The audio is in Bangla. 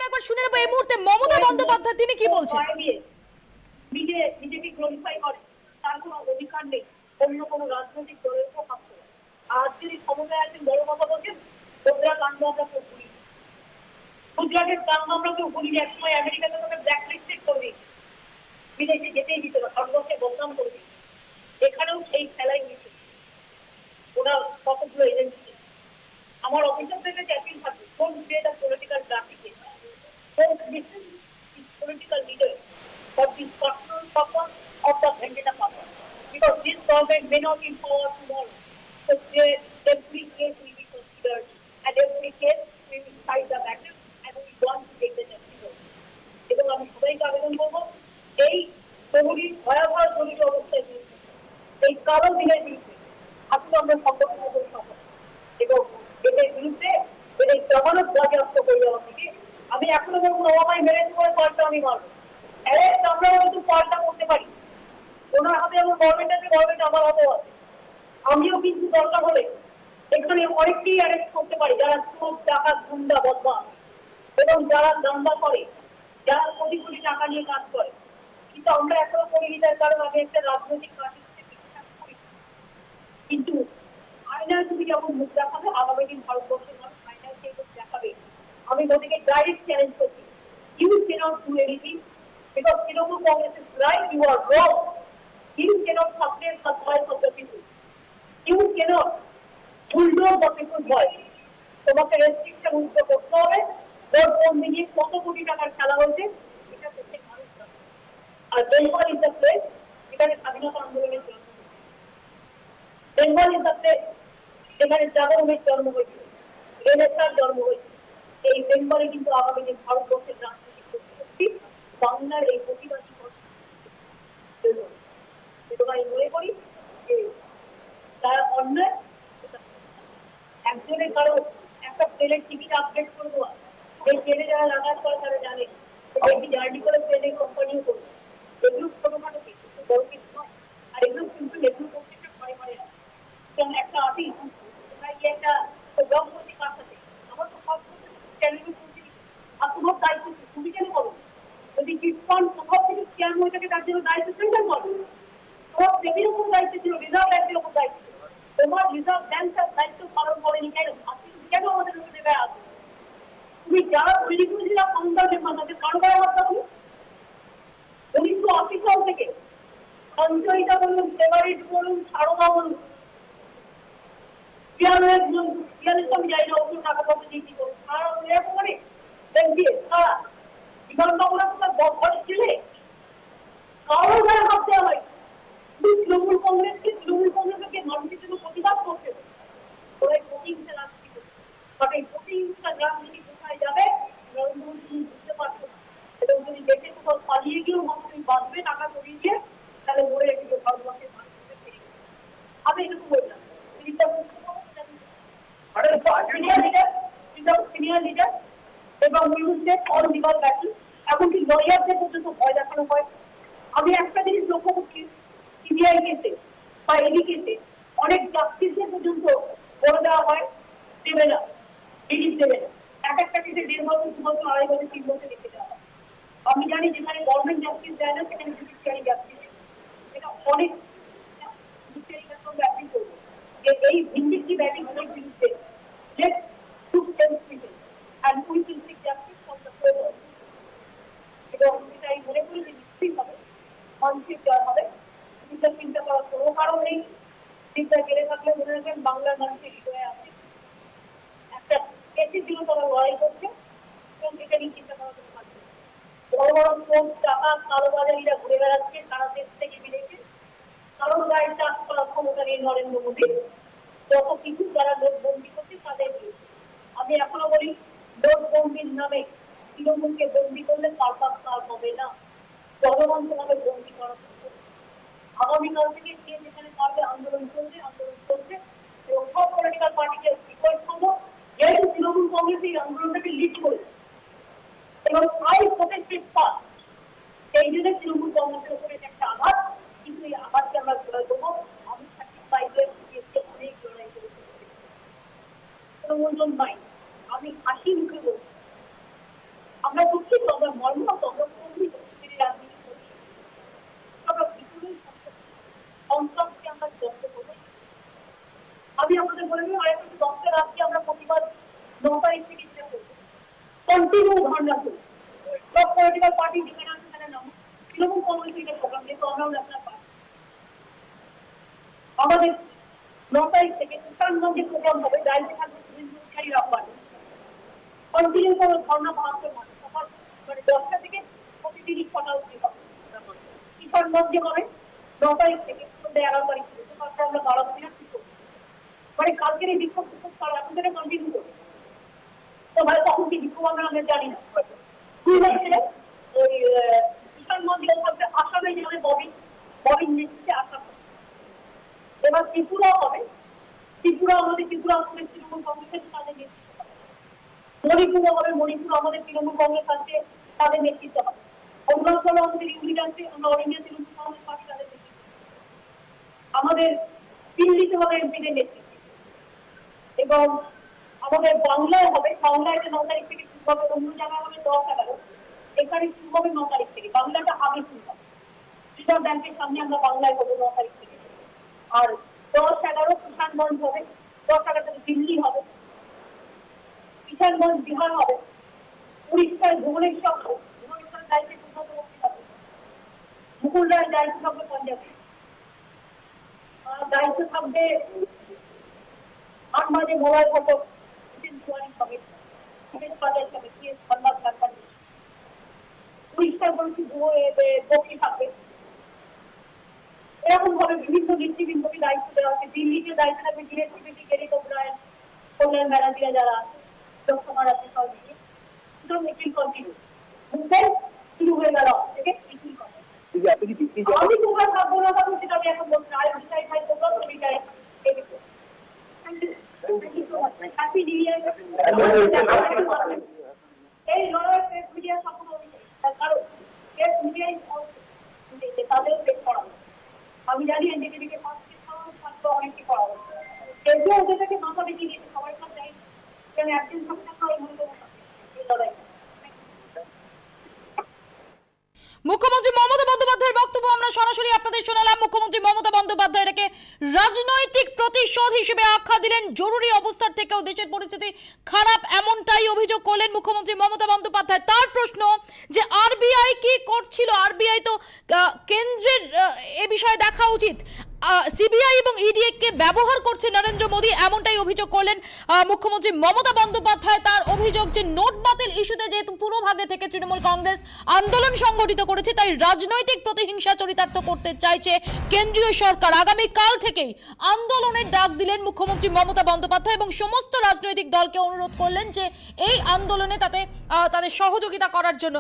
একবার শুনে নেব এই মুহূর্তে মমতা বন্দ্যোপাধ্যায় তিনি কি বলছেন। নিজেকে গ্লোরিফাই করে, তার কোনো অধিকার নেই অন্য কোনো রাজনৈতিক দলের প্রভাব করে। আর যদি ক্ষমতায় আছেন বড় কথা বলছেন, গুজরাট কাণ্ড আমরা কেউ ভুলি, গুজরাটের কাণ্ড আমরা কেউ ভুলি। একসময় আমেরিকাতে তাদের ব্ল্যাক লিস্টেড করে বিদেশে যেতেই দিত না, ভারতবর্ষে বদনাম করে দিত। এখানেও সেই খেলাই নিচ্ছে ওরা কতগুলো এজেন্সি। আমার অভিযোগ থেকে চ্যাপিং থাকবে, কোন ক্রিয়েট পলিটিক্যাল ট্রাফিকে, কোন political leaders for the personal purpose of the vendetta purpose. Because this government may not be in power tomorrow. So every case will be considered and every case we will fight the battle and we want to take the justice. এবং আমি সবাইকে আবেদন করবো এই প্রহরীর ভয়াবহ জনিত অবস্থায় বিরুদ্ধে, এই কারো দিনের বিরুদ্ধে আসলে আমরা সংগঠন করে সফল এবং এদের বিরুদ্ধে এদের জমানত বাজেয়াপ্ত করে দেওয়া থেকে আমি এখনো বলবো নবাবাই ম্যারেজ করে পাল্টা আমি মারবো। অ্যারেস্ট আমরাও কিন্তু পাল্টা করতে পারি, ওনার হাতে আমার গভর্নমেন্ট আছে, গভর্নমেন্ট আমার হাতেও আছে। আমিও কিন্তু দরকার হলে এখানে অনেককেই অ্যারেস্ট করতে পারি যারা চোর ডাকাত গুন্ডা বদমাশ এবং যারা দাঙ্গা করে, যারা কোটি কোটি টাকা নিয়ে কাজ করে। কিন্তু আমরা এখনো করিনি, তার কারণ আমি একটা রাজনৈতিক পার্টির সাথে বিশ্বাস করি। কিন্তু আয়নায় তুমি যেমন মুখ দেখাবে, আগামী দিন ভারতবর্ষের মানুষ আয়নায় সেই মুখ দেখাবে। আমি মোদীকে ডাইরেক্ট চ্যালেঞ্জ করছি, you can't do anything because Trinamool Congress is right, you are wrong. You cannot suppress the voice of the people. You cannot bulldoze the people's voice. তোমাকে রেস্ট্রিকশন মুক্ত করতে হবে। ভোট বন্দি নিয়ে কত কোটি টাকার খেলা হয়েছে এটা প্রত্যেক মানুষ জানে। আর বেঙ্গল ইজ দ্য প্লেস যেখানে স্বাধীনতা আন্দোলনের জন্ম হয়েছে, বেঙ্গল ইজ দ্য প্লেস যেখানে জাগরণের জন্ম হয়েছে, রেনেসার জন্ম হয়েছে। এই বেঙ্গলে কিন্তু আগামী দিন ভারতবর্ষের রাজনৈতিক শক্তি বাংলার এই প্রতিবাদী আমি মনে করি যে তারা অন্যায় একজনের কারো একটা প্লেনের টিকিট আপডেট করে দেওয়া, এই প্লেনে যারা লাগাত করে তারা জানে একটি জার্নি করে প্লেনের কোম্পানিও করবে। এগুলো ছোটখাটো কিছু, বড় কিছু নয়। আর এগুলো কিন্তু এগুলো প্রত্যেকটা ঘরে ঘরে আছে। যেমন একটা আতি একটা জব করছি কার সাথে, আমার তো সব চ্যালেঞ্জ করছি। আর তোমার দায়িত্ব তুমি কেন করো? যদি চিটফান্ড প্রভাব থেকে স্ক্যাম হয়ে থাকে তার জন্য দায়িত্ব সেন্টার করো। তোমার সেভির উপর দায়িত্ব ছিল, রিজার্ভ ব্যাংকের উপর দায়িত্ব ছিল। তোমার রিজার্ভ ব্যাংক তার দায়িত্ব পালন করেনি কেন? কেন আমাদের লোকের গায়ে আছে? তুমি যারা তৈরি করেছিলাম ফাউন্ডার মেম্বার তাদের কারো গায়ে হাত দাও। 1980 সাল থেকে সঞ্চয়িতা বলুন, ফেভারিট বলুন, সারদা বলুন, পিয়ারের আমি যাই না ওষুধ টাকা পয়সা দিয়ে কি করবো সারা এরকম মানে দিয়ে সারা তৃণমূল কংগ্রেসকে মানুষের জন্য প্রতিবাদ করতে হবে। ওরা প্রতিহিংসা রাজনীতি করছে, বাট এই প্রতিহিংসা রাজনীতি কোথায় যাবে নরেন্দ্র মোদী তুমি বুঝতে পারছো না। এবং যদি দেশে কোথাও পালিয়ে গিয়েও মানুষ বাঁচবে টাকা করিয়ে দিয়ে, তাহলে মরে রেখে ভারতবর্ষের মানুষের ফিরে আমি এটুকু বললাম। সিনিয়র লিডার এবং এমনকি লয়ারদের পর্যন্ত ভয় দেখানো হয়। আমি একটা জিনিস লক্ষ্য করছি, সিবিআই কেসে বা এডি কেসে অনেক জাস্টিসদের পর্যন্ত বলে দেওয়া হয় দেবে না, রিলিজ দেবে না। এক একটা কেসে 1.5 বছর, 2 বছর, 2.5 বছর, 3 বছর রেখে দেওয়া হয়। আমি জানি যেখানে গভর্নমেন্ট জাস্টিস দেয় না সেখানে জুডিশিয়ারি জাস্টিস, এটা অনেক জুডিশিয়ারির সঙ্গে অ্যাপিল করবো যে এই ভিন্ডিকটিভ অ্যাটিটিউডের বিরুদ্ধে let's put them people and we will seek justice from the people. এবং এটা এই মনে করি যে নিশ্চিত হবে মানুষের জয় হবে। চিন্তা চিন্তা করার কোনো কারণ নেই। চিন্তা গেলে থাকলে মনে রাখবেন বাংলার মানুষের হৃদয়ে আছে একটা কেসের জন্য তারা লড়াই করছে এবং এটা নিয়ে চিন্তা করার কোনো কারণ নেই। বড় বড় কোর্ট টাকা কালোবাজারিরা ঘুরে বেড়াচ্ছে সারা দেশ থেকে বিদেশে, কারণ গায়ে চাষ করার ক্ষমতা নেই নরেন্দ্র মোদী। যত কিছু যারা নোটবন্দি করছে তাদের বিরুদ্ধে আমি এখনো বলি নোটবন্দির নামে তৃণমূলকে বন্দি করলে সার্কাস কাজ হবে না, জনগণ তোমাকে বন্দি করা আগামীকাল থেকে যে যেখানে পারবে আন্দোলন চলবে এবং সব পলিটিক্যাল পার্টিকে রিকোয়েস্ট করবো যেহেতু তৃণমূল কংগ্রেস এই আন্দোলনটাকে লিড করেছে এবং আই প্রোটেক্টেড পাস, সেই জন্য তৃণমূল কংগ্রেসের উপরে একটা আঘাত, কিন্তু এই আঘাতকে আমরা ধরে দেবো। আমি 35 অনেক লড়াই করেছি, কোনো মূল্যন নাই। আমি হাসি মুখে বলছি আমরা ধর্ম আমরা কোনই রাজনীতি করি আমরা বিপুল সংসদকে আমরা যত্ন করি। আমি আমাদের বলে দিই আরেকটি দপ্তর আজকে আমরা প্রতিবাদ 9 তারিখ থেকে শুরু করব, কন্টিনিউ ধর্ণা করব। সব পলিটিক্যাল পার্টি যেখানে আছে সেখানে নাম তৃণমূল কংগ্রেস থেকে প্রোগ্রাম যেহেতু আমরাও ন্যাশনাল পার্টি, আমাদের 9 তারিখ থেকে সুলতানগঞ্জে প্রোগ্রাম হবে, দায়িত্বে থাকবে সুনীল রাব্বানি। কন্টিনিউ করে ধর্ণা ভাঙতে মানে সকাল মানে 10টা থেকে প্রতিদিনই 6টা অবধি হবে। কিষানগঞ্জে হবে 9 তারিখ থেকে 11 তারিখ পর্যন্ত, তারপরে আমরা 12 দিনের ঠিক করবো। মানে কালকের এই বিক্ষোভ আপনাদের কন্টিনিউ করবো। তো ভাই তখন কি বিক্ষোভ আমরা জানি না। দুই হচ্ছে ওই কিষানগঞ্জে থাকবে আসামে যাবে ববিন নেতৃত্বে আসাম। এবার ত্রিপুরা হবে, ত্রিপুরা আমাদের তৃণমূল কংগ্রেসের তাদের নেতৃত্ব হবে। মণিপুরে হবে, মণিপুর আমাদের তৃণমূল কংগ্রেস আছে তাদের নেতৃত্ব হবে। অরুণাচলে আমাদের ইউনিট আছে, আমরা all India Trinamool Congress party তাদের নেতৃত্ব। আমাদের দিল্লিতে হবে এমপিদের নেতৃত্ব। এবং আমাদের বাংলায় হবে, বাংলায় 9 তারিখ থেকে শুরু হবে, অন্য জায়গায় হবে 10-11, এখানে শুরু হবে 9 তারিখ থেকে। বাংলাটা আগে শুরু হবে, রিজার্ভ ব্যাংকের সামনে আমরা বাংলায় হবো 9 তারিখ থেকে। আর 10-11 কিষানগঞ্জ হবে, 10-11 থেকে দিল্লি হবে, কিষানগঞ্জ বিহার হবে, উড়িষ্যার ভুবনেশ্বর হবে, ভুবনেশ্বরের দায়িত্বে মুখ্যমন্ত্রী হবে, মুকুল রায়ের দায়িত্ব থাকবে পাঞ্জাবে, দায়িত্ব থাকবে আনবাজে মোবাইল ফটো হবে, উড়িষ্যার বলছি বক্সি থাকবে। এরকম ভাবে বিভিন্ন নেতৃবৃন্দকে দায়িত্ব দেওয়া আছে। দিল্লিতে দায়িত্ব থাকবে ডিরেক্টিভিটি গেরিক ওব্রায়েন, কল্যাণ ব্যানার্জিরা যারা আছে, লোকসভার আছে সব দিয়ে। সুতরাং মিছিল কন্টিনিউ শুরু হয়ে গেল থেকে মিছিল কন্টিনিউ। আমি তোমার থাকবো না থাকবো সেটা আমি এখন বলছি। আর বিষয় ভাই তোমরা তো বিচারে হ্যাপি নিউ ইয়ার। এই লড়াই প্রেস মিডিয়া সম্পূর্ণ কারণ প্রেস মিডিয়াই তাদের পেশ করা। আমি জানি এনডিটিভিকে অনেকটি করা হচ্ছে, এগুলো ওদের থেকে মাথা বেঁচে দিয়েছে সবাই সব চাই যেন একদিন সবসময় মনে করবো এই লড়াই। মুখ্যমন্ত্রী মমতা বন্দ্যোপাধ্যায়ের বক্তব্য আমরা সরাসরি আপনাদের শোনালাম। মুখ্যমন্ত্রী মমতা বন্দ্যোপাধ্যায় এটাকে রাজনৈতিক প্রতিশোধ হিসেবে আখ্যা দিলেন। জরুরি অবস্থার থেকেও দেশের পরিস্থিতি খারাপ এমনটাই অভিযোগ করলেন মুখ্যমন্ত্রী মমতা বন্দ্যোপাধ্যায়। তার প্রশ্ন যে আরবিআই কি করছিল, আরবিআই তো কেন্দ্রের এ বিষয়ে দেখা উচিত, সিবিআই এবং ইডি কে ব্যবহার করছে নরেন্দ্র মোদী, এমনটাই অভিযোগ করলেন মুখ্যমন্ত্রী মমতা বন্দ্যোপাধ্যায়। তার অভিযোগ যে নোট বাতিল ইস্যুতে যেহেতু পুরো ভাগে থেকে তৃণমূল কংগ্রেস আন্দোলন সংগঠিত করেছে, তাই রাজনৈতিক প্রতিহিংসা চরিতার্থ করতে চাইছে কেন্দ্রীয় সরকার। আগামীকাল থেকেই আন্দোলনের ডাক দিলেন মুখ্যমন্ত্রী মমতা বন্দ্যোপাধ্যায় এবং সমস্ত রাজনৈতিক দলকে অনুরোধ করলেন যে এই আন্দোলনে তাদের সহযোগিতা করার জন্য।